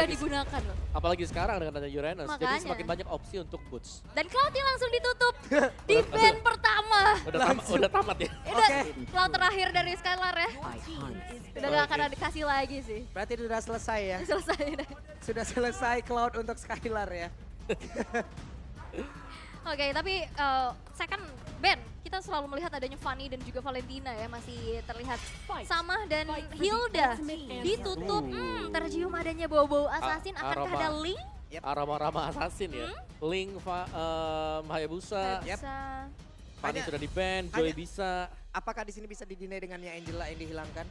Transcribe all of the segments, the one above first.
digunakan loh. Apalagi sekarang dengan adanya Uranus, jadi Makanya. semakin banyak opsi untuk boots. Dan Cloud-nya langsung ditutup di band pertama. Udah tamat ya? Udah, Cloud terakhir dari Skylar ya. Udah gak akan dikasih lagi sih. Berarti sudah selesai ya? Selesai deh. Sudah selesai Cloud untuk Skylar ya? Oke, tapi second band kita selalu melihat adanya Fanny dan juga Valentina ya masih terlihat sama dan Hilda ditutup. Tercium adanya bau-bau assassin. Akankah aroma. ada Link? Arama-rama assassin ya. Link, Hayabusa, Bisa. Fanny Hanya- sudah di ban, hanya- Joy bisa. Apakah di sini bisa didinai dengannya Angela yang dihilangkan?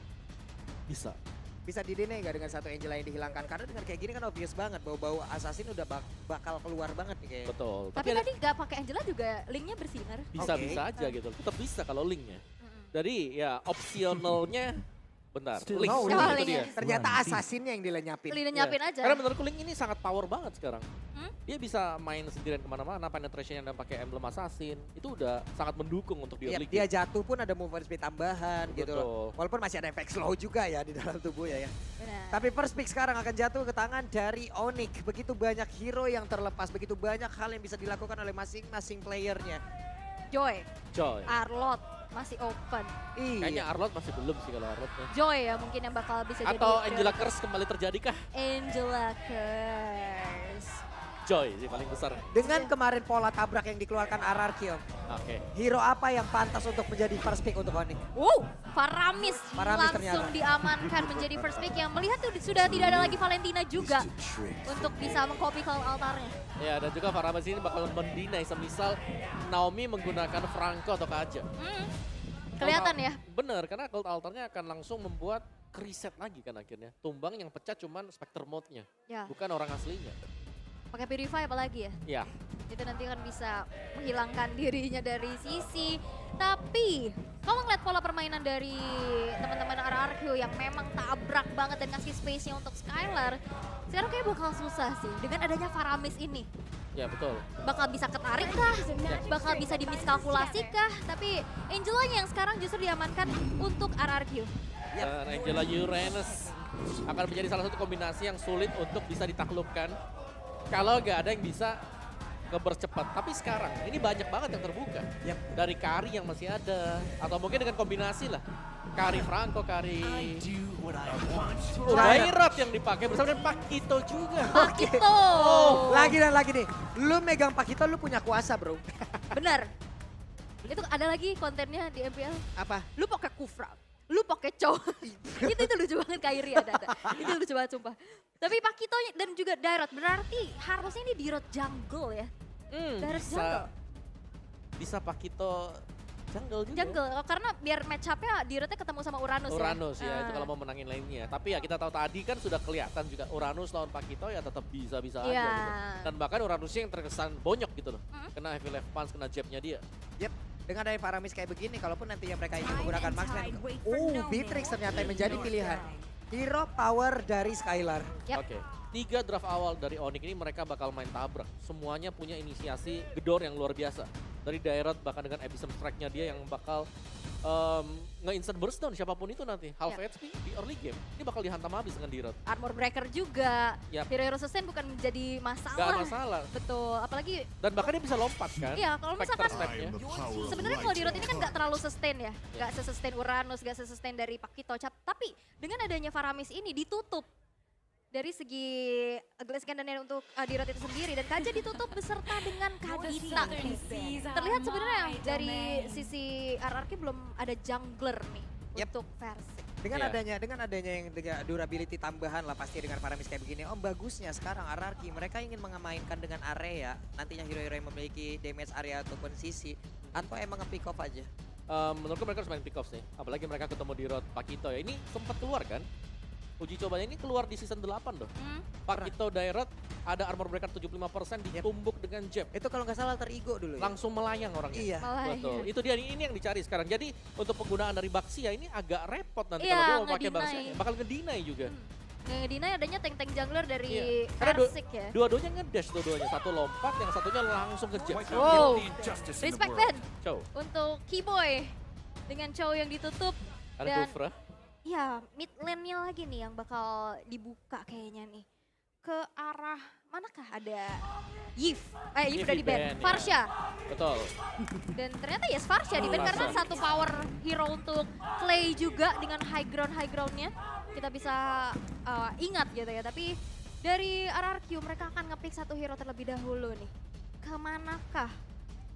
Bisa. Bisa didinai nggak dengan satu Angela yang dihilangkan? Karena dengan kayak gini kan obvious banget, bau-bau assassin udah bakal keluar banget nih kayaknya. Betul. Tapi tadi gak pakai Angela juga Linknya bersinar. bisa aja gitu. Tetap bisa kalau linknya. Jadi ya opsionalnya bentar. Link. Oh, itu Link dia. ya. Ternyata assassinnya yang dilenyapin. Lina nyapin aja. Karena menurutku Link ini sangat power banget sekarang. Hmm? Dia bisa main sendirian kemana-mana, penetration yang pakai emblem assassin. Itu udah sangat mendukung untuk di Iya, early dia game. jatuh pun ada movement speed tambahan gitu Betul. loh. Walaupun masih ada efek slow juga ya di dalam tubuhnya ya. Benar. Tapi first pick sekarang akan jatuh ke tangan dari Onyx. Begitu banyak hero yang terlepas, begitu banyak hal yang bisa dilakukan oleh masing-masing playernya. Joy, Joy. Arlot masih open. Kayaknya Iya. Arlot masih belum sih kalau Arlotnya. Joy ya mungkin yang bakal bisa jadi. Atau Angela Curse kembali terjadi kah? Angela Curse. Joy sih paling besar. Dengan kemarin pola tabrak yang dikeluarkan Ararkion, Oke. hero apa yang pantas untuk menjadi first pick untuk Onyx? Faramis Faramis langsung ternyata. diamankan menjadi first pick yang melihat tuh sudah tidak ada lagi Valentina juga untuk bisa mengcopy cloud altarnya. Ya dan juga Faramis ini bakal mendinai semisal Naomi menggunakan Franco atau Kaja. Kelihatan ya. Bener, karena Cold Altarnya akan langsung membuat reset lagi kan akhirnya. Tumbang yang pecah cuman Spectre mode-nya, Ya, bukan orang aslinya. pakai Purify apalagi ya. Ya, Itu nanti kan bisa menghilangkan dirinya dari sisi. Tapi kalau ngeliat pola permainan dari teman-teman RRQ yang memang tabrak banget dan ngasih space-nya untuk Skylar, sekarang kayak bakal susah sih dengan adanya Faramis ini. ya betul. Bakal bisa ketarik kah? Bakal bisa dimiskalkulasi kah? Tapi Angelanya yang sekarang justru diamankan untuk RRQ. Dan Angela Uranus akan menjadi salah satu kombinasi yang sulit untuk bisa ditaklukkan. Kalau nggak ada yang bisa ngebercepat. Tapi sekarang ini banyak banget yang terbuka. Yap. Dari Kari yang masih ada. Atau mungkin dengan kombinasi lah. Kari Franco, Kari Dairot yang dipakai bersama dengan Pakito juga. Pakito. Lagi dan lagi nih, lu megang Pakito lu punya kuasa bro. Bener. Itu ada lagi kontennya di MPL. Apa? Lu pakai Kufra, lu pakai Chow. itu lucu banget Kairi ada. Itu lucu banget sumpah. Tapi Pakito dan juga Dairot berarti harusnya ini Dairot jungle ya. Dairot jungle. Bisa Pakito jungle juga. Jungle, karena biar match up-nya Dairotnya ketemu sama Uranus, Uranus ya, itu Ah. kalau mau menangin lainnya. Tapi ya kita tahu tadi kan sudah kelihatan juga Uranus lawan Pakito ya tetap bisa-bisa aja Iya. gitu. Dan bahkan Uranusnya yang terkesan bonyok gitu loh. Kena heavy left punch, kena jabnya dia. Yep. Dengan ada Faramis kayak begini, kalaupun nantinya mereka ingin menggunakan Marksman. Beatrix ternyata yang menjadi pilihan. Hero power dari Skylar. Yap. Oke. 3 draft awal dari Onyx ini mereka bakal main tabrak. Semuanya punya inisiasi gedor yang luar biasa. Dari Dairot bahkan dengan Abyssal Strike-nya dia yang bakal nge-instant burst down siapapun itu nanti. Half Yap. HP di early game. Ini bakal dihantam habis dengan Dairot. Armor breaker juga. Yap. Hero sustain bukan menjadi Gak masalah. masalah. Betul, apalagi Dan bahkan dia bisa lompat kan. iya kalau Spectre misalkan step-nya. sebenarnya kalau Dairot ini kan nggak terlalu sustain ya, nggak se-sustain Uranus, nggak se-sustain dari Pakito. Tapi dengan adanya Faramis ini ditutup dari segi Glass Cannon untuk Dairot itu sendiri dan Kaja ditutup beserta dengan Kagita. Terlihat sebenarnya dari sisi RRQ belum ada jungler nih Yap. untuk versi. Dengan Iya. adanya yang dengan durability tambahan lah pasti dengan Faramis kayak begini. Om bagusnya sekarang RRQ mereka ingin mengemainkan dengan area nantinya hero-hero yang memiliki damage area ataupun sisi atau emang nge-pick off aja. Menurutku mereka harus main pick off sih. Apalagi mereka ketemu di road Pakito ya. Ini sempat keluar kan? Uji cobanya ini keluar di season 8 loh. Pakito Dairot ada armor breaker 75% ditumbuk dengan jab. Itu kalau nggak salah alter ego dulu ya. Langsung melayang orangnya. Iya. Betul. Itu dia ini yang dicari sekarang. Jadi untuk penggunaan dari Baxia ini agak repot nanti Iya, kalau dia mau pakai nge-deny. Baxia. Bakal ngedinai juga. Ngedina adanya tank-tank jungler dari Iya. Karena Persik ya. dua-duanya ngedash dua-duanya. Satu lompat, yang satunya langsung ke jab. Wow, respect Ben Cow. untuk Keyboy dengan Chow yang ditutup. Ada Dan Kufra. ya mid lane-nya lagi nih yang bakal dibuka kayaknya nih. ke arah manakah ada Yves. Yves Yves udah di ban. di-ban, ya. Farsha. Betul. Dan ternyata yes Farsha di ban karena Farsha. satu power hero untuk Clay juga dengan high groundnya. Kita bisa ingat gitu ya. Tapi dari RRQ mereka akan nge-pick satu hero terlebih dahulu nih. Kemanakah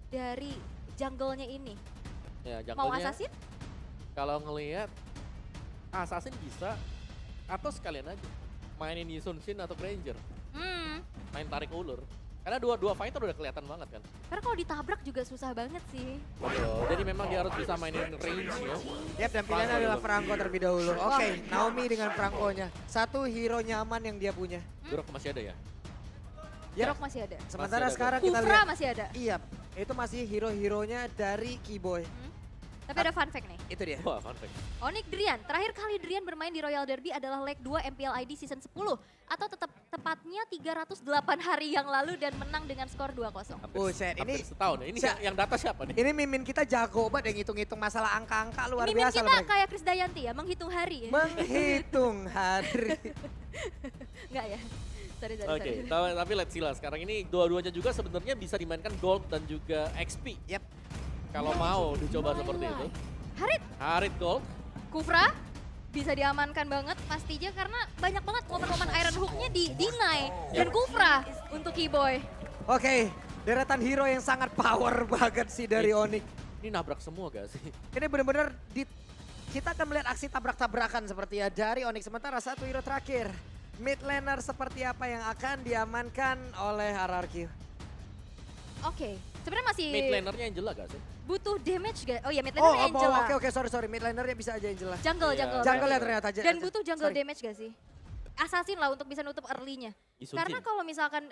dari jungle-nya ini? Ya, Mau jungle-nya assassin? kalau ngelihat assassin bisa atau sekalian aja mainin Yisun Shin atau Granger, main tarik ulur. Karena dua fighter udah kelihatan banget kan. Karena kalau ditabrak juga susah banget sih. Betul. Jadi memang dia harus bisa mainin range ya. Yap, dan pilihan Franco adalah dulu. Franco terlebih dahulu. Oke, Naomi dengan Franco-nya. Satu hero nyaman yang dia punya. Durok masih ada ya? Ya, Rock masih ada. sementara Masih ada, sekarang kita Kufra lihat. masih ada. Iya, itu masih hero-heronya dari Keyboy. Tapi ada fun fact nih. Itu dia. Wah, fun fact. Onyx Drian, terakhir kali Drian bermain di Royal Derby adalah leg 2 MPL ID season 10 atau tepatnya 308 hari yang lalu dan menang dengan skor 2-0. Buset, Hampir ini setahun ya. Ini yang data siapa nih? ini mimin kita jago banget yang ngitung-ngitung masalah angka-angka luar Mimin biasa kita loh mereka. kayak Krisdayanti ya, menghitung hari. Menghitung hari. Enggak ya? Sorry. Oke, tapi let's see lah. Sekarang ini dua-duanya juga sebenarnya bisa dimainkan Gold dan juga XP. Yap. Kalau mau dicoba seperti itu. Harit, Harit Gold. Kufra bisa diamankan banget pastinya karena banyak banget momen-momen Iron Hook-nya di-deny. Dan Kufra untuk Keyboy. Oke, deretan hero yang sangat power banget sih dari Onyx. Ini nabrak semua gak sih? Ini benar-benar kita akan melihat aksi tabrak-tabrakan seperti ya dari Onyx. Sementara satu hero terakhir, mid laner seperti apa yang akan diamankan oleh RRQ. Oke, sebenarnya masih Mid lanernya Angela gak sih? butuh damage gak? Oh iya, mid Oh, laner Angela. oke, sorry. Mid lanernya bisa aja Angela. Jungle, Iya. jungle. Jungle ya berarti. ternyata. Dan butuh jungle Sorry. damage gak sih? Assassin lah untuk bisa nutup early-nya. Yisun Karena Shin. kalau misalkan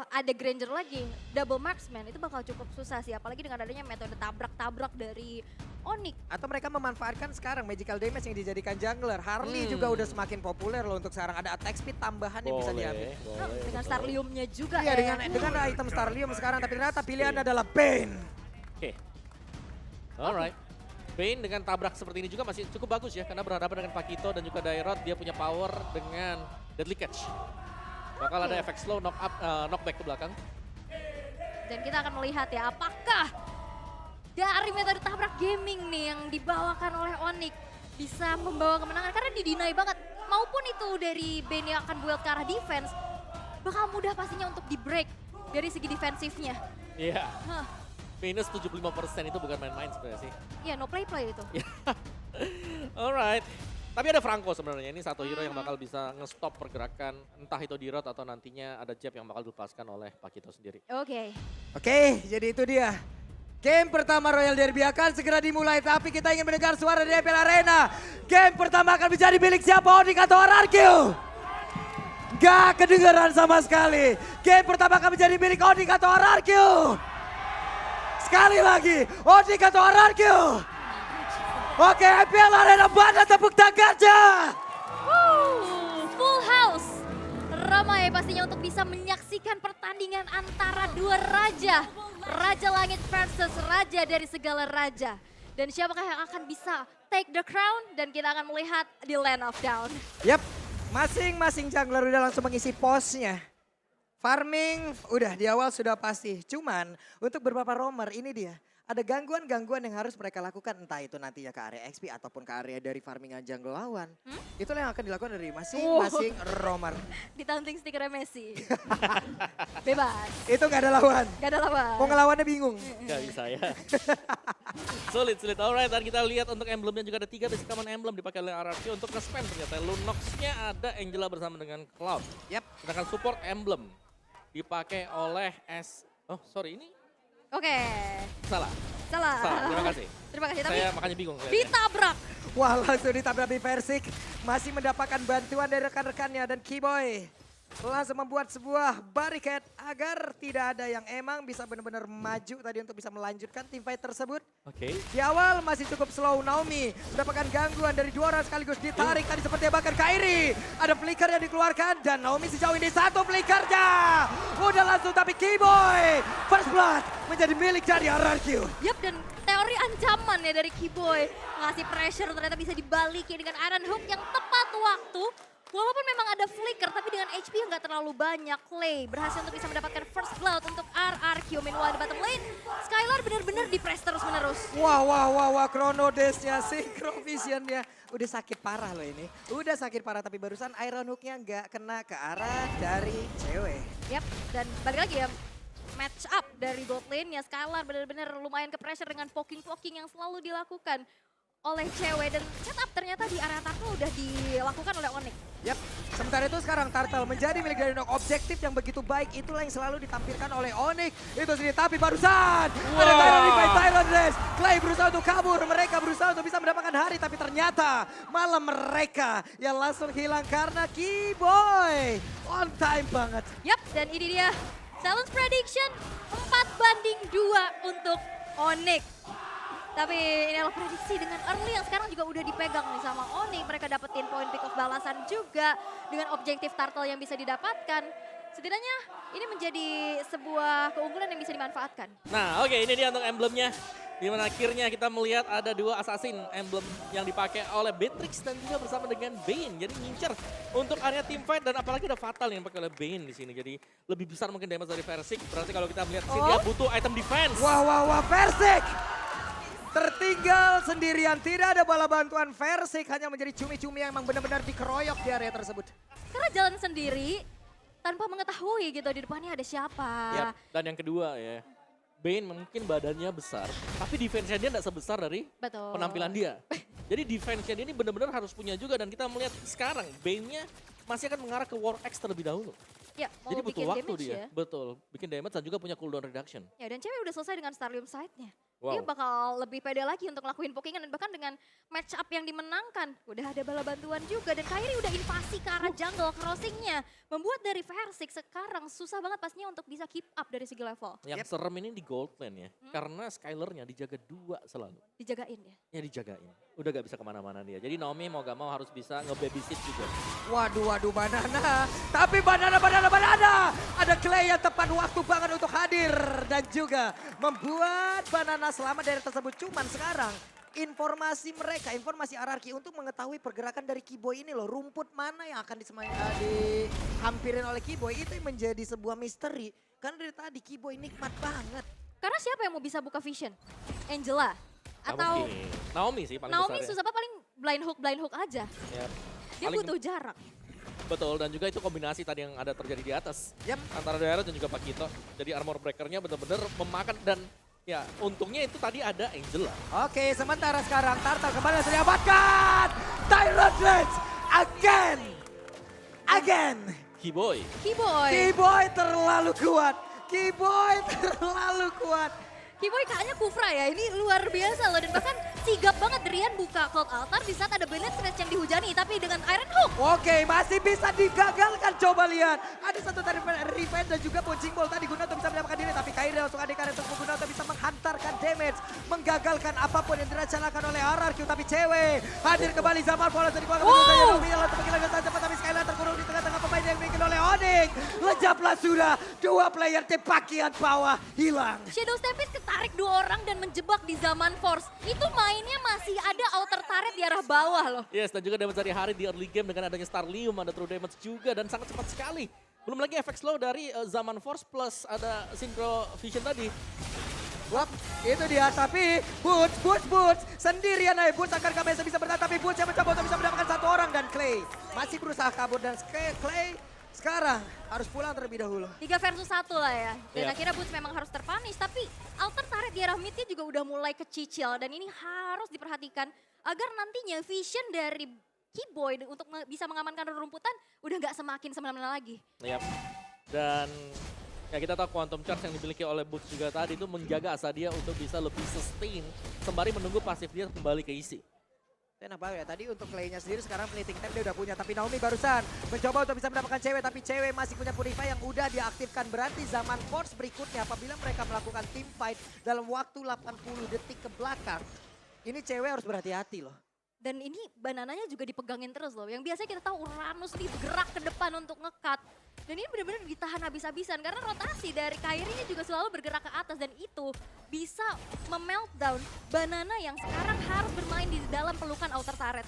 ada Granger lagi, double marksman itu bakal cukup susah sih. Apalagi dengan adanya metode tabrak-tabrak dari Onyx. Atau mereka memanfaatkan sekarang magical damage yang dijadikan jungler. Harley juga udah semakin populer loh untuk sekarang. Ada attack speed tambahan yang bisa diambil. Dengan betul. Starlium-nya juga Iya, ya. dengan item Starlium sekarang. Tapi ternyata pilihan adalah Bane. Oke. Alright. Bane dengan tabrak seperti ini juga masih cukup bagus ya. Karena berhadapan dengan Pakito dan juga Dairot. Dia punya power dengan Deadly Catch. Bakal ada efek slow knockback ke belakang. Dan kita akan melihat ya apakah dari metode tabrak gaming nih yang dibawakan oleh Onyx bisa membawa kemenangan. Karena di-deny banget. Maupun itu dari Bane yang akan build ke arah defense. Bakal mudah pastinya untuk di-break dari segi defensifnya. Iya. Hah. Minus 75% itu bukan main-main sebenarnya sih. Iya, no play-play itu. Alright. Tapi ada Franco sebenarnya. Ini satu hero yang bakal bisa nge-stop pergerakan entah itu di Rot atau nantinya ada jab yang bakal dilepaskan oleh Pakito sendiri. Oke. Oke, jadi itu dia. Game pertama Royal Derby akan segera dimulai. Tapi kita ingin mendengar suara dari MPL Arena. Game pertama akan menjadi milik siapa? Onyx atau RRQ? Gak kedengeran sama sekali. Game pertama akan menjadi milik Onyx atau RRQ? Sekali lagi, Onyx atau RRQ? Oke, MPL Arena mana tepuk tangannya? Full house. Ramai pastinya untuk bisa menyaksikan pertandingan antara dua raja. Raja Langit versus Raja dari segala raja. Dan siapakah yang akan bisa take the crown? Dan kita akan melihat di Land of Down. Yap, masing-masing jungler udah langsung mengisi posnya. Farming udah di awal sudah pasti. Cuman untuk beberapa roamer ini dia. Ada gangguan-gangguan yang harus mereka lakukan. Entah itu nantinya ke area XP ataupun ke area dari farmingan jungle lawan. Itulah yang akan dilakukan dari masing-masing roamer. Ditanting stikernya Messi. Bebas. Itu gak ada lawan. Gak ada lawan. Mau ngelawannya bingung. Gak bisa ya. Sulit. Alright, dan kita lihat untuk emblemnya juga ada 3 basic common emblem dipakai oleh RRQ untuk nge-spam ternyata. Lunox-nya ada Angela bersama dengan Cloud. Yap. Sedangkan support emblem dipakai oleh ini Oke. salah. Terima kasih. Terima kasih. Tapi Saya makanya bingung. lihatnya. ditabrak. Wah, langsung ditabrak Persik. Masih mendapatkan bantuan dari rekan-rekannya dan Keyboy langsung membuat sebuah barricade agar tidak ada yang emang bisa benar-benar maju tadi untuk bisa melanjutkan tim fight tersebut. Oke. Di awal masih cukup slow. Naomi mendapatkan gangguan dari dua orang sekaligus ditarik tadi seperti bahkan Kairi. Ada flicker yang dikeluarkan dan Naomi sejauh ini satu flickernya. Udah langsung tapi Keyboy first blood menjadi milik dari RRQ. Yap, dan teori ancaman ya dari Keyboy. Ngasih pressure ternyata bisa dibalikin dengan Iron Hook yang tepat waktu. Walaupun memang ada flicker, tapi dengan HP yang gak terlalu banyak, Clay berhasil untuk bisa mendapatkan first blood untuk RRQ. Meanwhile di bottom lane, Skylar benar-benar di-press terus-menerus. Wah, Chrono Dash-nya, Synchro Vision-nya. Udah sakit parah loh ini. Udah sakit parah, tapi barusan Iron Hook-nya nggak kena ke arah dari cewek. Yap, dan balik lagi ya, match up dari bot lane-nya Skylar benar-benar lumayan ke pressure dengan poking-poking yang selalu dilakukan oleh cewek. Dan setup ternyata di area Turtle udah dilakukan oleh Onyx. Yap, sementara itu sekarang Turtle menjadi milik dari Nok. Objektif yang begitu baik itulah yang selalu ditampilkan oleh Onyx. Itu sendiri, tapi barusan ada Tyrant Revive, Tyrant Dash. Clay berusaha untuk kabur, mereka berusaha untuk bisa mendapatkan hari. Tapi ternyata malah mereka yang langsung hilang karena Keyboy. On time banget. Yap, dan ini dia Silence Prediction 4-2 untuk Onyx. Tapi ini adalah prediksi dengan early yang sekarang juga udah dipegang nih sama Onyx. Mereka dapetin poin pick of balasan juga dengan objektif turtle yang bisa didapatkan. Setidaknya ini menjadi sebuah keunggulan yang bisa dimanfaatkan. Nah oke, ini dia untuk emblemnya. Dimana akhirnya kita melihat ada dua assassin emblem yang dipakai oleh Beatrix dan juga bersama dengan Bane. Jadi ngincer untuk area teamfight dan apalagi ada Fatal yang dipakai oleh Bane di sini. Jadi lebih besar mungkin damage dari Versik. Berarti kalau kita melihat sini dia butuh item defense. Wah, Versik! Tertinggal sendirian, tidak ada bala bantuan. Versik hanya menjadi cumi-cumi yang memang benar-benar dikeroyok di area tersebut. Karena jalan sendiri tanpa mengetahui gitu di depannya ada siapa. Yap. Dan yang kedua ya, Bane mungkin badannya besar, tapi defense-nya dia tidak sebesar dari Betul. penampilan dia. Jadi defense-nya dia ini benar-benar harus punya juga dan kita melihat sekarang Bane-nya masih akan mengarah ke War X terlebih dahulu. Ya, mau Jadi butuh bikin waktu damage dia, ya. betul. Bikin damage dan juga punya cooldown reduction. Ya, dan cewek udah selesai dengan Starlium Sight-nya. Wow. Dia bakal lebih pede lagi untuk ngelakuin pokingan dan bahkan dengan match up yang dimenangkan. Udah ada bala bantuan juga dan Kairi udah invasi ke arah jungle crossing-nya. Membuat dari Versik sekarang susah banget pastinya untuk bisa keep up dari segi level. Yang serem ini di gold lane ya, karena Skylar-nya dijaga dua selalu. Dijagain ya. Ya dijagain, udah gak bisa kemana-mana dia. Jadi Naomi mau gak mau harus bisa nge-babysit juga. Waduh, Banana. Tapi Banana. Ada Clay yang tepat waktu banget untuk hadir. Dan juga membuat Banana selamat dari tersebut. Cuman sekarang informasi mereka, informasi RRQ untuk mengetahui pergerakan dari Keyboy ini loh. Rumput mana yang akan dihampirin oleh Keyboy itu yang menjadi sebuah misteri. Karena dari tadi Keyboy nikmat banget. Karena siapa yang mau bisa buka vision? Angela? Atau Mungkin. Naomi sih paling Naomi besar ya. susah apa paling blind hook aja. Ya. Dia Paling- butuh jarak. Betul, dan juga itu kombinasi tadi yang ada terjadi di atas. Yap. Antara Daerah dan juga Pakito. Jadi armor breaker-nya benar-benar memakan dan ya untungnya itu tadi ada Angela. Oke, sementara sekarang Turtle kembali sudah dapatkan. Tyrant Dash again. Keyboy. Keyboy. Keyboy terlalu kuat. Keyboy kayaknya Kufra ya, ini luar biasa loh. Dan bahkan sigap banget Drian buka Cold Altar di saat ada Bennett Scratch yang dihujani. Tapi dengan Iron Hook. Oke, masih bisa digagalkan. Coba lihat. Ada satu tadi Revenge dan juga Punching Ball tadi guna untuk bisa mendapatkan diri. Tapi Kairi langsung ada karya untuk guna untuk bisa menghantarkan damage. Menggagalkan apapun yang direncanakan oleh RRQ. Tapi cewek hadir kembali zaman bola dari keluarga. Naomi langsung menghilangkan saja cepat. Tapi Skylar terkurung di tengah-tengah pemain yang dimiliki oleh Onyx. Lejaplah sudah. Dua player tim bagian bawah hilang. Shadow Stampede ketarik dua orang dan menjebak di zaman Force. Itu mainnya masih ada outer turret di arah bawah loh. Yes, dan juga damage dari Hari di early game dengan adanya Starlium, ada true damage juga dan sangat cepat sekali. Belum lagi efek slow dari Zaman Force plus ada Synchro Vision tadi. Wap, itu dia. Tapi Boots sendirian aja. Boots akan bisa bertahan. Tapi Boots yang mencoba untuk bisa mendapatkan satu orang. Dan Clay masih berusaha kabur. Dan Clay sekarang harus pulang terlebih dahulu. 3 versus 1 lah ya. Dan Iya. akhirnya Boots memang harus terpunish. Tapi outer turret di arah midnya juga udah mulai kecicil. Dan ini harus diperhatikan agar nantinya vision dari Keyboy untuk bisa mengamankan rumputan udah nggak semakin semena-mena lagi. Yap. Dan ya kita tahu Quantum Charge yang dimiliki oleh Boots juga tadi itu menjaga asa dia untuk bisa lebih sustain sembari menunggu pasif dia kembali ke isi. Dan apa ya, tadi untuk Clay-nya sendiri sekarang fleeting time dia udah punya. Tapi Naomi barusan mencoba untuk bisa mendapatkan cewek. Tapi cewek masih punya Purify yang udah diaktifkan. Berarti zaman Force berikutnya apabila mereka melakukan team fight dalam waktu 80 detik ke belakang. Ini cewek harus berhati-hati loh. Dan ini banananya juga dipegangin terus loh. Yang biasanya kita tahu Uranus nih gerak ke depan untuk nge-cut. Dan ini benar-benar ditahan habis-habisan. Karena rotasi dari Kairi juga selalu bergerak ke atas. Dan itu bisa memeltdown Banana yang sekarang harus bermain di dalam pelukan outer turret.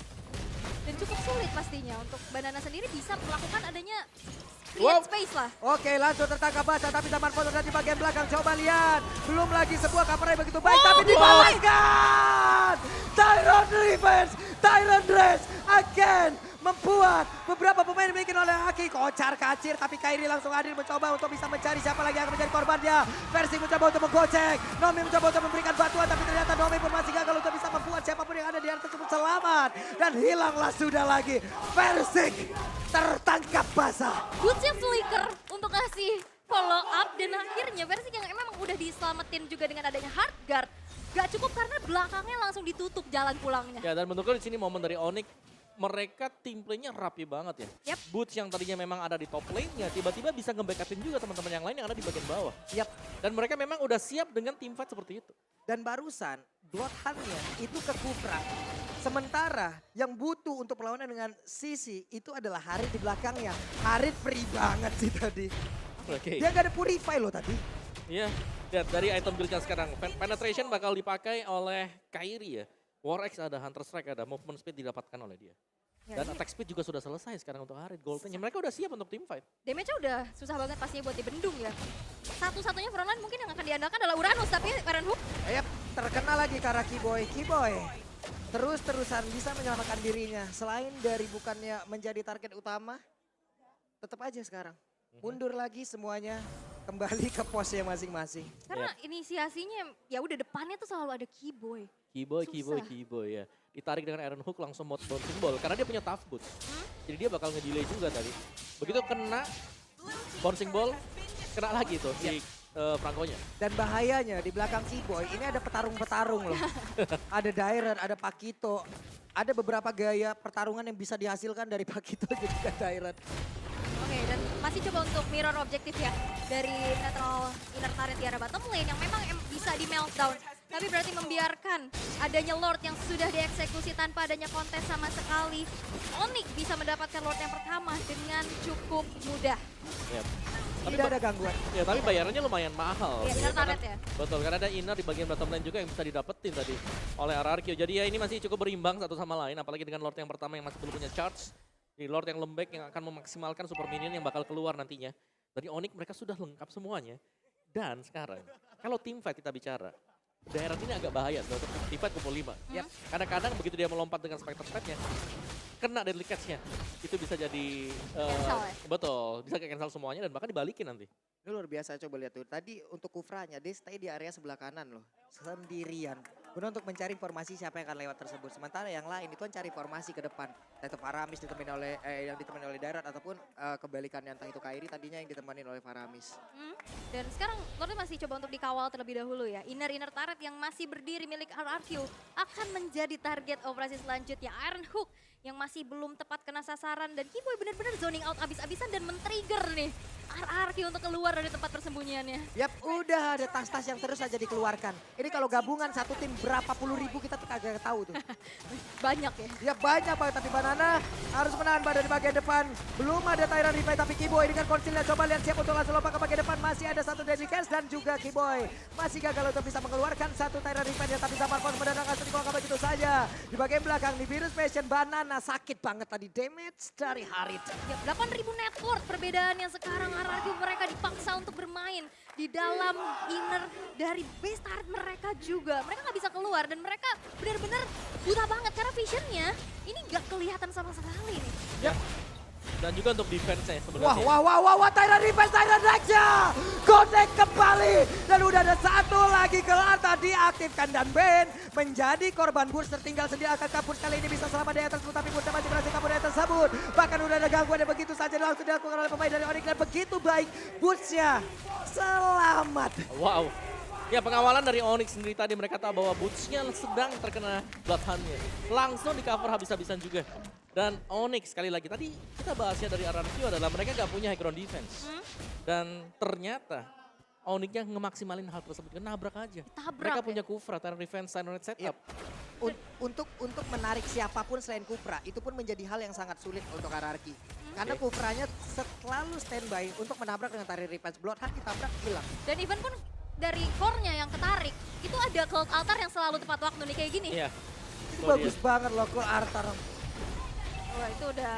Dan cukup sulit pastinya untuk Banana sendiri bisa melakukan adanya Wow. create space lah. Oke, langsung tertangkap basah tapi Zaman Foto di bagian belakang. Coba lihat. Belum lagi sebuah cover yang begitu baik tapi dibalaskan. Tyron Revenge, Tyron Dress again membuat beberapa pemain dimiliki oleh Aki. Kocar kacir tapi Kairi langsung hadir mencoba untuk bisa mencari siapa lagi yang akan menjadi korbannya. Versi mencoba untuk menggocek. Nomi mencoba untuk memberikan bantuan tapi ternyata Nomi pun masih gagal untuk bisa membuat siapapun yang ada di atas tersebut selamat. Dan hilanglah sudah lagi. Versik tertangkap basah. Bootsnya flicker untuk kasih follow up dan akhirnya versi yang memang udah diselamatin juga dengan adanya hard guard. Gak cukup karena belakangnya langsung ditutup jalan pulangnya. Ya dan menurutku di sini momen dari Onyx, mereka tim playnya rapi banget ya. Yep. Boots yang tadinya memang ada di top lane-nya, tiba-tiba bisa nge-backupin juga teman-teman yang lain yang ada di bagian bawah. Yap. Dan mereka memang udah siap dengan team fight seperti itu. Dan barusan Bloodhound-nya itu ke Kufra. Sementara yang butuh untuk perlawanan dengan Sisi itu adalah Harit di belakangnya. Harit free banget sih tadi. Oke. Dia gak ada purify loh tadi. Iya, lihat dari item build-nya sekarang. Penetration bakal dipakai oleh Kairi ya. War Axe ada, Hunter Strike ada, movement speed didapatkan oleh dia. Ya, Dan ini attack speed juga sudah selesai sekarang untuk Harit. Goldnya mereka udah siap untuk team fight. damage-nya udah susah banget pastinya buat dibendung ya. Satu-satunya frontline mungkin yang akan diandalkan adalah Uranus, tapi Iron Hook Yap, terkena lagi ke arah Kiboy. Kiboy terus-terusan bisa menyelamatkan dirinya. Selain dari bukannya menjadi target utama, tetap aja sekarang. Mundur lagi semuanya, kembali ke posnya masing-masing. karena inisiasinya ya udah depannya tuh selalu ada Keyboy. Keyboy ya. Ditarik dengan Iron Hook langsung mode bouncing ball. Karena dia punya tough boots. Jadi dia bakal nge-delay juga tadi. Begitu kena bouncing ball, kena lagi tuh si Franco-nya. Dan bahayanya di belakang Kiboy ini ada petarung-petarung loh. Ada Dairen, ada Pakito. Ada beberapa gaya pertarungan yang bisa dihasilkan dari Pakito juga Dairen. Oke, dan masih coba untuk mirror objektif ya dari netral inner turret di arah bottom lane yang memang bisa di meltdown. Tapi berarti membiarkan adanya Lord yang sudah dieksekusi tanpa adanya kontes sama sekali. Onyx bisa mendapatkan Lord yang pertama dengan cukup mudah. Yep. Tidak ada gangguan. Ya tapi bayarannya lumayan mahal. Iya, inner turret ya. Betul, karena ada inner di bagian bottom lane juga yang bisa didapetin tadi oleh RRQ. Jadi ya ini masih cukup berimbang satu sama lain, apalagi dengan Lord yang pertama yang masih belum punya charge. Di Lord yang lembek yang akan memaksimalkan super minion yang bakal keluar nantinya. Dari Onyx mereka sudah lengkap semuanya. Dan sekarang, kalau team fight kita bicara, daerah ini agak bahaya untuk team fight kumpul 5. Yap. Kadang-kadang begitu dia melompat dengan Spectre Step-nya, kena deadly catch-nya. Itu bisa jadi, Cancel ya? betul, bisa cancel semuanya dan bahkan dibalikin nanti. Ini luar biasa, coba lihat tuh. Tadi untuk Kufranya, dia stay di area sebelah kanan loh. Sendirian. Guna untuk mencari informasi siapa yang akan lewat tersebut. Sementara yang lain itu kan cari informasi ke depan. Entah itu Faramis ditemani oleh, yang ditemani oleh Darat ataupun kebalikannya entah itu Kairi tadinya yang ditemani oleh Faramis. Dan sekarang Lordnya masih coba untuk dikawal terlebih dahulu ya. Inner turret yang masih berdiri milik RRQ akan menjadi target operasi selanjutnya. Iron Hook yang masih belum tepat kena sasaran dan Keyboy benar-benar zoning out abis-abisan dan men-trigger nih RRQ untuk keluar dari tempat persembunyiannya. Yap, udah ada tas-tas yang terus saja dikeluarkan. Ini kalau gabungan satu tim berapa puluh ribu kita tuh kagak tahu tuh. Banyak ya. Ya banyak banget, tapi Banana harus menahan badan di bagian depan. Belum ada Tyron Replay tapi Kiboy dengan konsilnya coba lihat siap untuk langsung lompat ke bagian depan. Masih ada satu Deadly Cast dan juga Kiboy masih gagal untuk bisa mengeluarkan satu Tyron Replay. Tapi Zaman Force mendadak langsung dikeluarkan begitu saja. Di bagian belakang di Virus Passion Banana sakit banget tadi damage dari Harit. Ya, 8.000 net worth perbedaannya sekarang RRQ mereka dipaksa untuk bermain di dalam inner dari base turret mereka juga. Mereka nggak bisa keluar dan mereka benar-benar buta banget karena visionnya ini nggak kelihatan sama sekali nih. Yap. Dan juga untuk defense-nya sebenarnya. Wah, Tyron Replay, Tyron Rex-nya. Connect kembali. Dan udah ada satu lagi kelar tadi aktifkan dan Ben menjadi korban Burst tertinggal sendiri akan kabur kali ini bisa selamat dari tersebut tapi Burst masih berhasil kabur dari tersebut. Bahkan udah ada gangguan yang begitu saja langsung dilakukan oleh pemain dari Onyx dan begitu baik Burst-nya selamat. Wow. Ya pengawalan dari Onyx sendiri tadi mereka tahu bahwa boots-nya sedang terkena Bloodhound-nya. Langsung di cover habis-habisan juga. Dan Onyx sekali lagi tadi kita bahasnya dari RRQ adalah mereka gak punya high ground defense. Dan ternyata Onyx-nya ngemaksimalin hal tersebut, nabrak aja. Tabrak Mereka ya? punya Kufra, Terran Revenge, Siren setup. Untuk menarik siapapun selain Kufra itu pun menjadi hal yang sangat sulit untuk RRQ. Karena Oke. Kufranya selalu standby untuk menabrak dengan Tyron Replay. Bloodhound ditabrak hilang. Dan even pun dari core-nya yang ketarik itu ada Cult Altar yang selalu tepat waktu nih kayak gini. Iya. Itu bagus banget loh Cole Arthur. Wah itu udah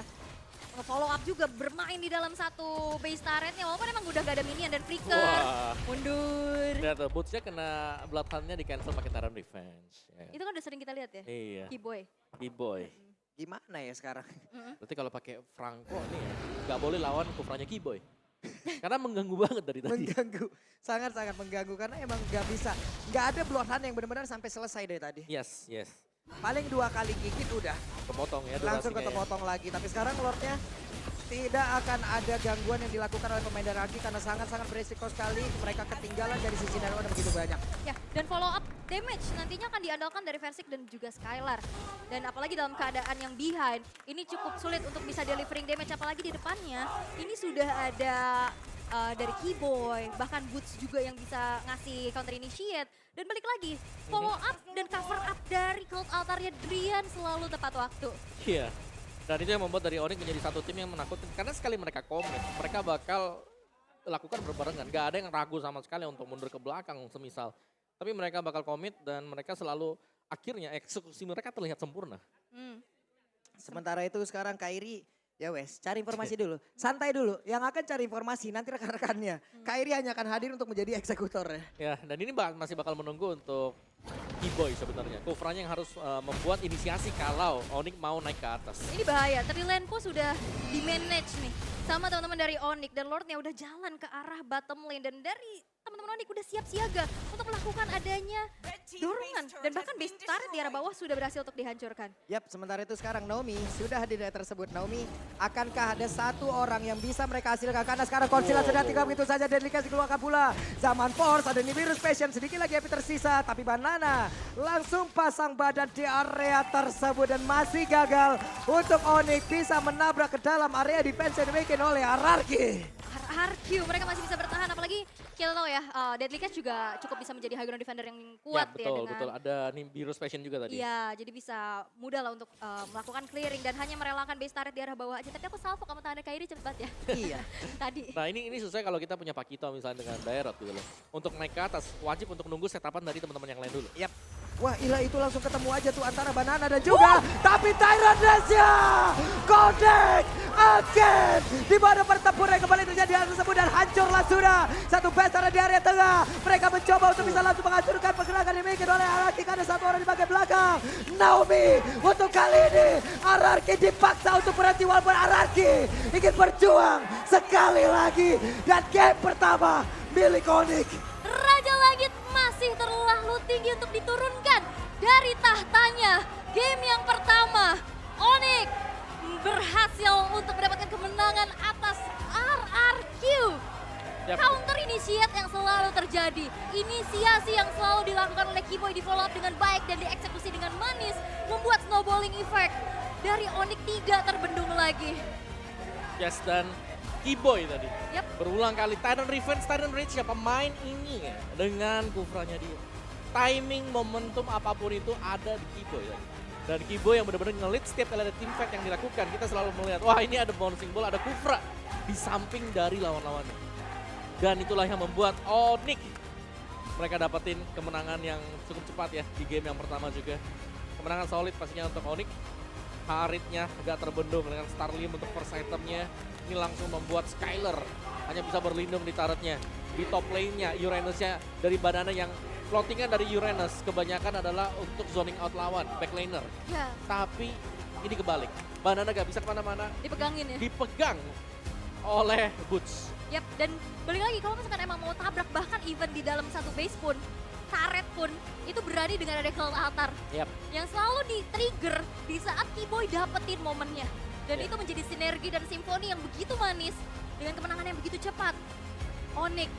follow up juga bermain di dalam satu base turretnya walaupun emang udah gak ada minion dan flicker. Wah. Mundur. Lihat tuh, Boots-nya kena Bloodhound-nya di cancel pakai Tyrant Revenge. Ya. Itu kan udah sering kita lihat ya. Iya, Keyboy. Keyboy. Gimana ya sekarang? Berarti kalau pakai Franco nih ya, nggak boleh lawan Kufranya Keyboy. Karena mengganggu banget dari tadi. Mengganggu, sangat-sangat mengganggu karena emang nggak bisa. Nggak ada bloodhound yang benar-benar sampai selesai dari tadi. Yes, yes. Paling 2 kali gigit udah. Kepotong ya Langsung durasinya ya. ketepotong lagi. Tapi sekarang Lordnya tidak akan ada gangguan yang dilakukan oleh pemain Daraki karena sangat-sangat berisiko sekali. Mereka ketinggalan dari sisi Nerona begitu banyak. Ya, dan follow up damage nantinya akan diandalkan dari Versik dan juga Skylar. Dan apalagi dalam keadaan yang behind, ini cukup sulit untuk bisa delivering damage. Apalagi di depannya, ini sudah ada dari Keyboy, bahkan Boots juga yang bisa ngasih counter initiate. Dan balik lagi, follow up dan cover up dari Cold Altarnya Drian selalu tepat waktu. Iya. Dan itu yang membuat dari Onyx menjadi satu tim yang menakutkan. Karena sekali mereka komit, mereka bakal lakukan berbarengan. Gak ada yang ragu sama sekali untuk mundur ke belakang semisal. Tapi mereka bakal komit dan mereka selalu akhirnya eksekusi mereka terlihat sempurna. Sementara itu sekarang Kairi, ya wes cari informasi dulu. Santai dulu, yang akan cari informasi nanti rekan-rekannya. Kairi hanya akan hadir untuk menjadi eksekutor ya. Ya, dan ini masih bakal menunggu untuk Keyboy sebenarnya. Kufranya yang harus membuat inisiasi kalau Onyx mau naik ke atas. Ini bahaya, Trilenpo sudah di-manage nih sama teman-teman dari Onyx. Dan Lordnya udah jalan ke arah bottom lane. Dan dari teman-teman Onyx udah siap siaga untuk melakukan adanya dorongan. Dan bahkan base turret di arah bawah sudah berhasil untuk dihancurkan. Yap, sementara itu sekarang Naomi sudah di daerah tersebut. Naomi, akankah ada satu orang yang bisa mereka hasilkan? Karena sekarang Konsila sudah tinggal begitu saja dan dikasih keluarkan pula. Zaman Force, ada Nibiru's Passion, sedikit lagi api tersisa. Tapi Banana langsung pasang badan di area tersebut dan masih gagal untuk Onyx bisa menabrak ke dalam area defense yang dimiliki oleh Ararki. RRQ mereka masih bisa bertahan apalagi kita tahu ya Deadly Catch juga cukup bisa menjadi high ground defender yang kuat ya, betul, dengan betul. Ada Nibiru's Passion juga tadi. iya jadi bisa mudah lah untuk melakukan clearing dan hanya merelakan base turret di arah bawah aja. Tapi aku salvo kamu tangan Kairi cepet banget ya. Iya. Tadi. Nah ini susah kalau kita punya Pakito misalnya dengan Daerot gitu loh. Untuk naik ke atas wajib untuk nunggu setapan dari teman-teman yang lain dulu. Yap. Wah Ila itu langsung ketemu aja tuh antara Banana dan juga tapi Tyrannusnya Kodek again di mana pertempuran kembali terjadi hal tersebut dan hancurlah sudah satu besar di area tengah. Mereka mencoba untuk bisa langsung menghancurkan pergerakan yang dimiliki oleh Ararki karena satu orang di bagian belakang. Naomi untuk kali ini Ararki dipaksa untuk berhenti walaupun Ararki ingin berjuang sekali lagi dan game pertama milik Onyx. Raja Langit masih terlalu tinggi untuk diturunkan dari tahtanya. Game yang pertama, Onyx berhasil untuk mendapatkan kemenangan atas RRQ. Yap. Counter initiate yang selalu terjadi. Inisiasi yang selalu dilakukan oleh Keyboy di follow up dengan baik dan dieksekusi dengan manis. Membuat snowballing effect dari Onyx tidak terbendung lagi. Yes, dan Keyboy tadi. Yap. Berulang kali Tyrant Revenge, Tyrant Rage ya pemain ini ya. Dengan kufranya dia. Timing, momentum apapun itu ada di Keyboy ya. Dan Keyboy yang benar-benar ngelit setiap kali ada team fight yang dilakukan. Kita selalu melihat, wah ini ada bouncing ball, ada kufra di samping dari lawan-lawannya. Dan itulah yang membuat Onyx mereka dapetin kemenangan yang cukup cepat ya di game yang pertama juga. Kemenangan solid pastinya untuk Onyx. Haritnya gak terbendung dengan Starlim untuk first itemnya. Ini langsung membuat Skylar hanya bisa berlindung di turretnya. Di top lane-nya, Uranus-nya dari Banana yang floatingan dari Uranus kebanyakan adalah untuk zoning out lawan, back laner. Ya, Tapi ini kebalik, Banana gak bisa kemana-mana, dipegangin ya. dipegang oleh Boots. Yap, dan balik lagi kalau misalkan emang mau tabrak bahkan even di dalam satu base pun, turret pun itu berani dengan ada Cold Altar Yap. yang selalu di-trigger di saat Keyboy dapetin momennya. Dan Yap. itu menjadi sinergi dan simfoni yang begitu manis dengan kemenangan yang begitu cepat. Onyx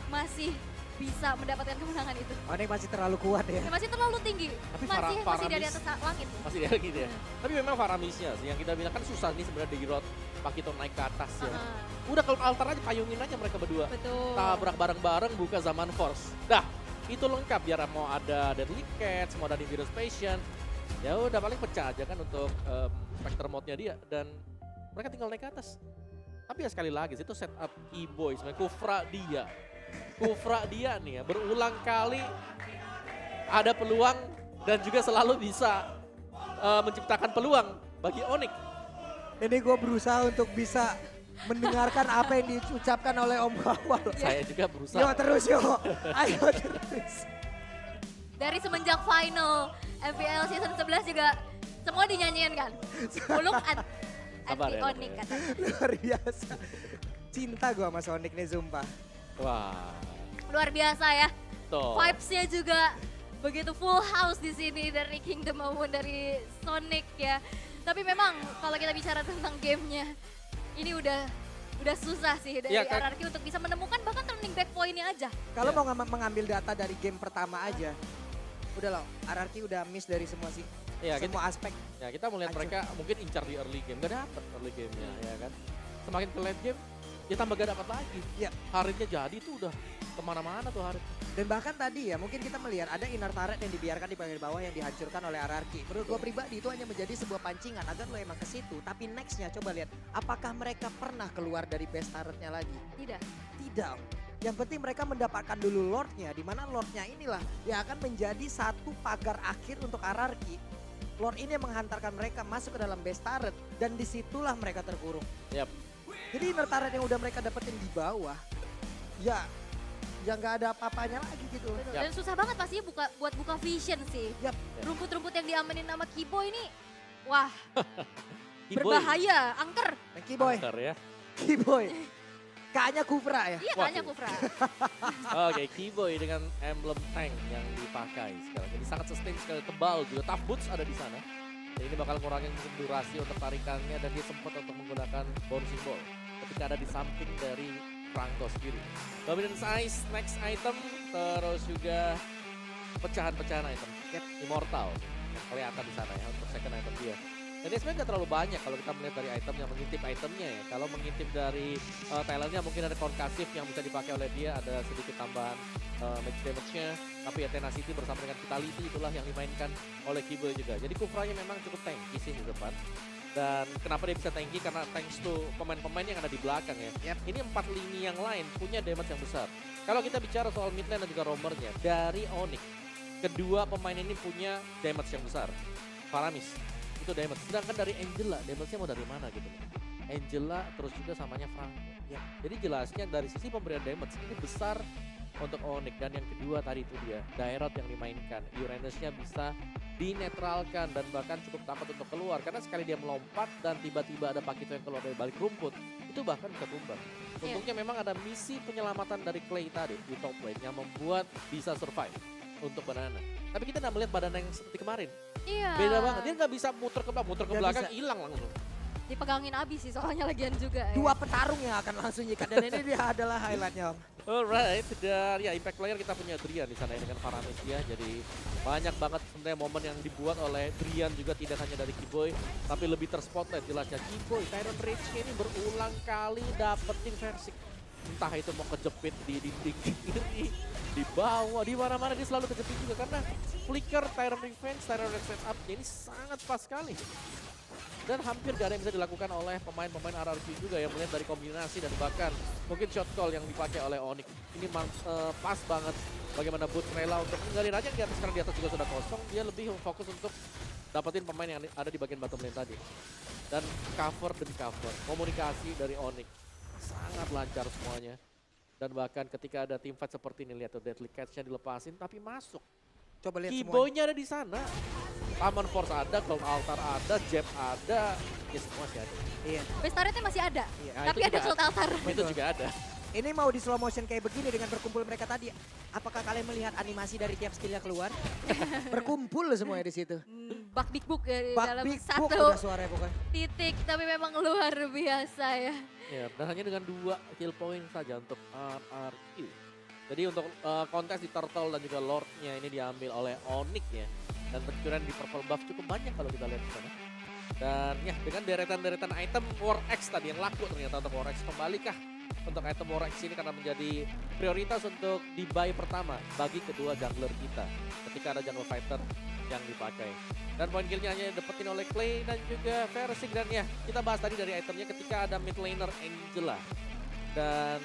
masih bisa mendapatkan kemenangan itu. Onyx masih terlalu kuat ya. Ya, masih terlalu tinggi, Tapi masih dari Faramis- atas langit. Masih dia gitu ya. Tapi memang Faramisnya sih yang kita bilang kan susah nih sebenarnya di road Pakito naik ke atas ya. Udah kalau altar aja payungin aja mereka berdua. Betul. Tabrak bareng-bareng buka zaman Force. Dah, itu lengkap biar mau ada Deadly Catch, mau ada Nibiru's Passion. Ya udah paling pecah aja kan untuk Spectre mode-nya dia dan mereka tinggal naik ke atas. Tapi ya sekali lagi itu setup Keyboy sebenarnya Kufra dia nih ya berulang kali ada peluang dan juga selalu bisa menciptakan peluang bagi Onyx. Ini gue berusaha untuk bisa mendengarkan apa yang diucapkan oleh Om Awal. Saya juga berusaha. Yo terus yo, ayo terus. Dari semenjak final MPL season 11 juga semua dinyanyiin kan. Muluk Sabar anti ya, Onyx ya. katanya. Luar biasa. Cinta gue sama Sonic nih sumpah. Wah, Luar biasa ya. tuh. Vibes-nya juga begitu full house di sini dari Kingdom maupun dari Sonic ya. Tapi memang kalau kita bicara tentang gamenya, ini udah susah sih dari Ya, kan- RRQ untuk bisa menemukan bahkan turning back point-nya aja. Kalau Ya. mau mengambil data dari game pertama aja, udah loh, RRQ udah miss dari semua sih, Ya, semua aspek. Ya kita melihat Hancur. mereka mungkin incar di early game, gak dapet early gamenya ya kan. Semakin ke late game, ya tambah gak dapat lagi. Ya. Haritnya jadi tuh udah kemana-mana tuh Harit. Dan bahkan tadi ya mungkin kita melihat ada inner turret yang dibiarkan di bagian bawah yang dihancurkan oleh RRQ. Menurut gue pribadi itu hanya menjadi sebuah pancingan agar lo emang ke situ. Tapi nextnya coba lihat, apakah mereka pernah keluar dari base turretnya lagi? Tidak. Tidak. Yang penting mereka mendapatkan dulu Lordnya, di mana Lordnya inilah yang akan menjadi satu pagar akhir untuk RRQ. Lord ini yang menghantarkan mereka masuk ke dalam base turret dan disitulah mereka terkurung. Yap. Jadi inner turret yang udah mereka dapetin di bawah, ya nggak ada apa-apanya lagi gitu. Betul. Yap. Dan susah banget pastinya buat buka vision sih. Yap. Rumput-rumput yang diamenin sama Kibo ini, wah Keyboy. berbahaya, angker. Thank you boy, Angker ya. Keyboy. Kayaknya Kufra ya. Iya Wah, kayaknya tuh. Kufra. Oke, Keyboy dengan emblem tank yang dipakai sekarang. Jadi sangat sustain sekali, tebal juga. Tough boots ada di sana. Dan ini bakal ngurangin mungkin durasi untuk tarikannya dan dia sempat untuk menggunakan bonus symbol ketika ada di samping dari Franco sendiri. Dominance Ice, next item, terus juga pecahan-pecahan item. Yep. Immortal yang kelihatan di sana ya untuk second item dia. Dan dia sebenarnya nggak terlalu banyak kalau kita melihat dari item yang mengintip itemnya ya. Kalau mengintip dari talentnya mungkin ada konkasif yang bisa dipakai oleh dia, ada sedikit tambahan magic damage-nya. Tapi ya Tenacity bersama dengan Vitality itulah yang dimainkan oleh Kibo juga. Jadi Kufranya memang cukup tanky sih di depan. Dan kenapa dia bisa tanky? Karena thanks to pemain-pemain yang ada di belakang ya. Yep. Ini 4 lini yang lain punya damage yang besar. Kalau kita bicara soal mid lane dan juga roamernya, dari Onyx, kedua pemain ini punya damage yang besar. Faramis, itu damage. Sedangkan dari Angela, damage-nya mau dari mana gitu. Angela terus juga samanya Franco. Ya. Jadi jelasnya dari sisi pemberian damage ini besar untuk Onyx. Dan yang kedua tadi itu dia, Dairot yang dimainkan. Uranus-nya bisa dinetralkan dan bahkan cukup takut untuk keluar. Karena sekali dia melompat dan tiba-tiba ada Pakito yang keluar dari balik rumput, itu bahkan bisa tumbang. Untungnya memang ada misi penyelamatan dari Clay tadi di top lane yang membuat bisa survive untuk Banana. Tapi kita nggak melihat Banana yang seperti kemarin. Iya. Beda banget, dia nggak bisa muter ke Nggak belakang, bisa. hilang langsung. Dipegangin abis sih soalnya lagian juga ya. Dua petarung yang akan langsung nyikat dan ini dia adalah highlightnya Om. Alright, dan ya impact player kita punya Drian di sana ya, dengan Faramis ya. Jadi banyak banget sebenarnya momen yang dibuat oleh Drian juga tidak hanya dari Kiboy, tapi lebih terspotlight jelasnya Kiboy. Tyrant Rage ini berulang kali dapetin versi. Entah itu mau kejepit di dinding kiri, di bawah, di mana-mana dia selalu kejepit juga karena flicker Tyrant Revenge, Tyrant Revenge up ini sangat pas sekali. Dan hampir gak ada yang bisa dilakukan oleh pemain-pemain RRQ juga yang melihat dari kombinasi dan bahkan mungkin shot call yang dipakai oleh Onyx. Ini pas banget bagaimana Boots rela untuk ninggalin aja di atas karena di atas juga sudah kosong. Dia lebih fokus untuk dapetin pemain yang ada di bagian bottom lane tadi. Dan cover dan cover, komunikasi dari Onyx sangat lancar semuanya. Dan bahkan ketika ada team fight seperti ini, lihat tuh Deadly Catch-nya dilepasin tapi masuk. Coba lihat semuanya. Keyboy-nya ada di sana. Common Force ada, Cloud Altar ada, Jab ada, ya semua sih ada. Iya. Base turretnya masih ada. Iya. Nah, Tapi itu ada juga Cloud Altar. Itu juga ada. Ini mau di slow motion kayak begini dengan berkumpul mereka tadi. Apakah kalian melihat animasi dari tiap skillnya keluar? Berkumpul semuanya di situ. Bug Big Book ya di Bak dalam big book satu udah suaranya pokoknya. titik. Tapi memang luar biasa ya. Ya, dan hanya dengan 2 kill point saja untuk RRQ. Jadi untuk kontes di Turtle dan juga Lord-nya ini diambil oleh Onyx ya. Dan pencurian di purple buff cukup banyak kalau kita lihat di sana. Dan ya dengan deretan-deretan item War X tadi yang laku ternyata untuk War X, kembalikah untuk item War X ini karena menjadi prioritas untuk di buy pertama bagi kedua jungler kita ketika ada jungle fighter yang dipakai. Dan poin killnya hanya dapetin oleh Clay dan juga Versing. Dan ya kita bahas tadi dari itemnya ketika ada mid laner Angela. Dan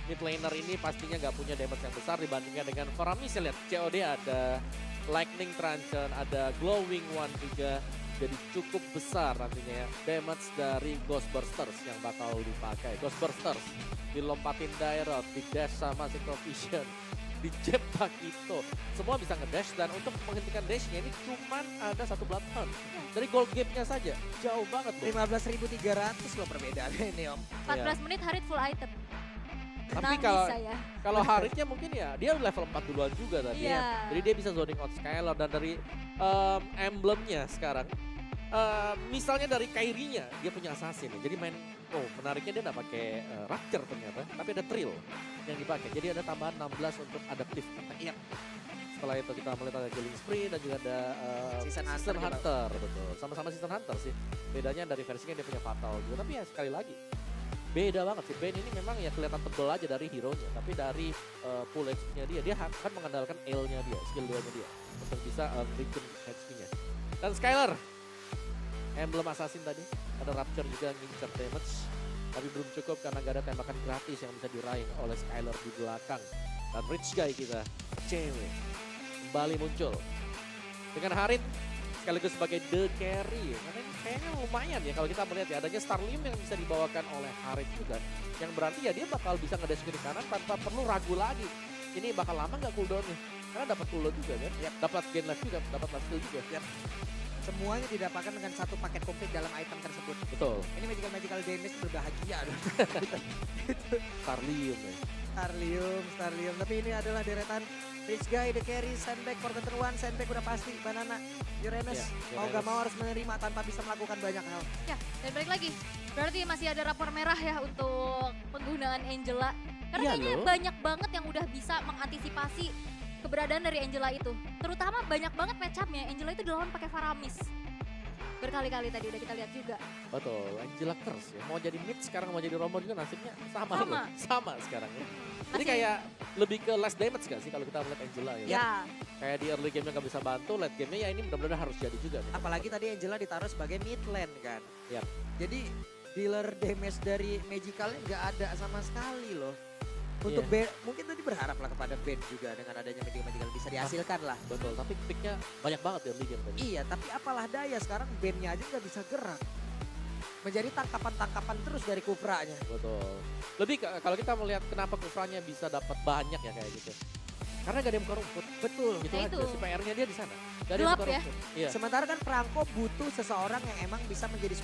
mid laner ini pastinya nggak punya damage yang besar dibandingkan dengan Faramis. Lihat COD ada Lightning Truncheon, ada Glowing One juga. jadi cukup besar nantinya ya. Damage dari Ghostbusters yang bakal dipakai. Ghostbusters dilompatin Dairot, di dash sama Synchrovision, di jab Pakito. Semua bisa ngedash dan untuk menghentikan dashnya ini cuman ada satu Bloodhound. Dari gold gap-nya saja, jauh banget loh. 15.300 loh perbedaannya ini Om. 14 menit Harit full item. Tapi Nangis kalau saya. kalau Haritnya mungkin ya dia level 4 duluan juga tadi Iya. ya. Jadi dia bisa zoning out Skylar dan dari emblemnya sekarang. Misalnya dari Kairinya dia punya assassin. Jadi main menariknya dia nggak pakai Rapture ternyata, tapi ada Trill yang dipakai. Jadi ada tambahan 16 untuk adaptif. Iya. Setelah itu kita melihat ada Killing Spree dan juga ada Season Season Hunter Hunter, betul. Sama-sama Season Hunter sih. Bedanya dari versinya dia punya Fatal juga. Tapi ya sekali lagi beda banget sih. Ben ini memang ya kelihatan tebel aja dari hero-nya. Tapi dari full HP-nya dia akan mengandalkan L-nya dia, skill 2-nya dia. Untuk bisa regen HP-nya. Dan Skylar, emblem assassin tadi. Ada Rapture juga ngincer damage. Tapi belum cukup karena gak ada tembakan gratis yang bisa diraih oleh Skylar di belakang. Dan Rich Guy kita, cewek, kembali muncul. Dengan Harit sekaligus sebagai the carry. Karena ini kayaknya lumayan ya kalau kita melihat ya. Adanya Starlium yang bisa dibawakan oleh Harit juga. Yang berarti ya dia bakal bisa ngedash kiri kanan tanpa perlu ragu lagi. Ini bakal lama nggak cooldownnya? Karena dapat cooldown juga kan. Dapat gain life juga, dapat last skill juga. Semuanya didapatkan dengan satu paket komplit dalam item tersebut. Betul. Ini magical damage berbahagia dong. Starlium ya. Starlium. Tapi ini adalah deretan Rich Guy, The Carry, Sandbag, Forgotten One, Sandbag udah pasti, Banana, Uranus. Iya, Mau Uranus. gak mau harus menerima tanpa bisa melakukan banyak hal. Ya, dan balik lagi. Berarti masih ada rapor merah ya untuk penggunaan Angela. Karena Iya kayaknya loh. banyak banget yang udah bisa mengantisipasi keberadaan dari Angela itu. Terutama banyak banget match-up-nya. Angela itu dilawan pakai Faramis. Berkali-kali tadi udah kita lihat juga. Betul, Angela Curse ya. Mau jadi mid sekarang mau jadi Romo juga nasibnya sama. Sama. Loh. Sama sekarang ya. Jadi Masih- kayak lebih ke less damage gak sih kalau kita melihat Angela ya? Ya, Kayak di early game-nya gak bisa bantu, late game-nya ya ini benar-benar harus jadi juga. Nih. Apalagi tadi Angela ditaruh sebagai mid lane kan. Yap. Jadi dealer damage dari Magicalnya nggak ada sama sekali loh. Untuk Iya. Ben, mungkin tadi berharap lah kepada Ben juga dengan adanya Magical bisa dihasilkan lah. Betul, tapi picknya banyak banget di early game tadi. Iya, tapi apalah daya sekarang bandnya aja nggak bisa gerak. Menjadi tangkapan-tangkapan terus dari Kufranya. Betul. Lebih kalau kita melihat kenapa Kufranya bisa dapat banyak ya kayak gitu. Karena gak ada yang buka rumput. Betul. Gitu Nah aja, itu. si PR-nya dia di sana. Gak ada yang Gelap buka ya. rumput. Iya. Sementara kan Franco butuh seseorang yang emang bisa menjadi